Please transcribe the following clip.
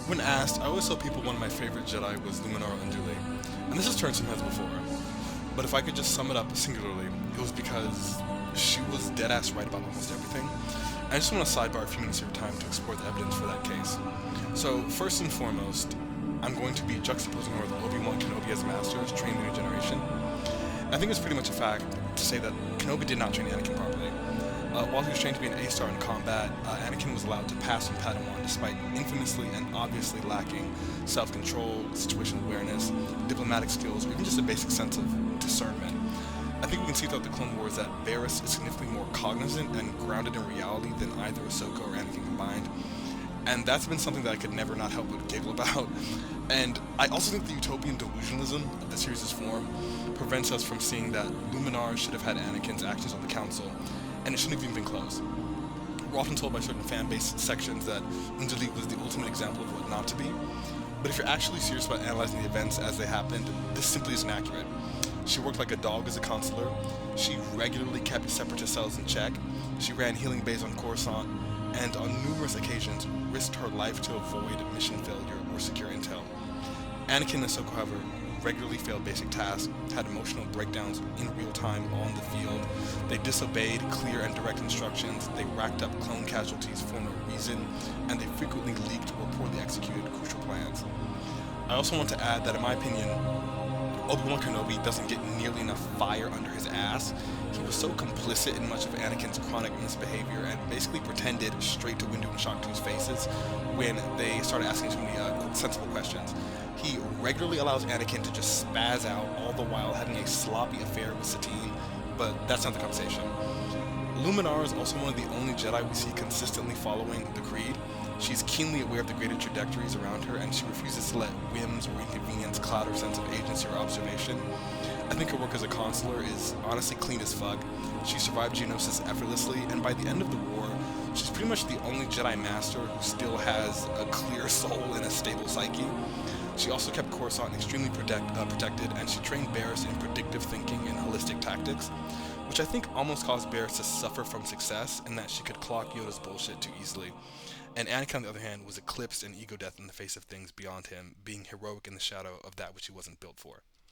When asked, I always tell people one of my favorite Jedi was Luminara Unduli, and this has turned some heads before. But if I could just sum it up singularly, it was because she was dead ass right about almost everything. I just want to sidebar a few minutes of your time to explore the evidence for that case. So, first and foremost, I'm going to be juxtaposing her with Obi-Wan Kenobi as masters trained the new generation. I think it's pretty much a fact to say that Kenobi did not train Anakin properly. While he was trained to be an A-star in combat, Anakin was allowed to pass from Padawan despite infamously and obviously lacking self-control, situational awareness, diplomatic skills, or even just a basic sense of discernment. I think we can see throughout the Clone Wars that Barriss is significantly more cognizant and grounded in reality than either Ahsoka or Anakin combined. And that's been something that I could never not help but giggle about. And I also think the utopian delusionalism of the series' form prevents us from seeing that Luminar should have had Anakin's actions on the Council, and it shouldn't have even been close. We're often told by certain fan base sections that Unduli was the ultimate example of what not to be, but if you're actually serious about analyzing the events as they happened, this simply isn't accurate. She worked like a dog as a consular, she regularly kept separatist cells in check, she ran healing bays on Coruscant, and on numerous occasions risked her life to avoid mission failure or secure intel. Anakin and Ahsoka, however, regularly failed basic tasks, had emotional breakdowns in real time on the field, they disobeyed clear and direct instructions, they racked up clone casualties for no reason, and they frequently leaked or poorly executed crucial plans. I also want to add that in my opinion, Obi-Wan Kenobi doesn't get nearly enough fire under his ass. He was so complicit in much of Anakin's chronic misbehavior and basically pretended straight to Windu and Shaq Tu's faces when they started asking too many sensible questions. He regularly allows Anakin to just spaz out, all the while having a sloppy affair with Satine, but that's not the conversation. Luminar is also one of the only Jedi we see consistently following the Creed. She's keenly aware of the greater trajectories around her, and she refuses to let whims or inconvenience cloud her sense of agency or observation. I think her work as a consular is honestly clean as fuck. She survived Geonosis effortlessly, and by the end of the war, she's pretty much the only Jedi Master who still has a clear soul and a stable psyche. She also kept Coruscant extremely protected, and she trained Barriss in predictive thinking and holistic tactics, which I think almost caused Barriss to suffer from success in that she could clock Yoda's bullshit too easily. And Anakin, on the other hand, was eclipsed in ego death in the face of things beyond him, being heroic in the shadow of that which he wasn't built for.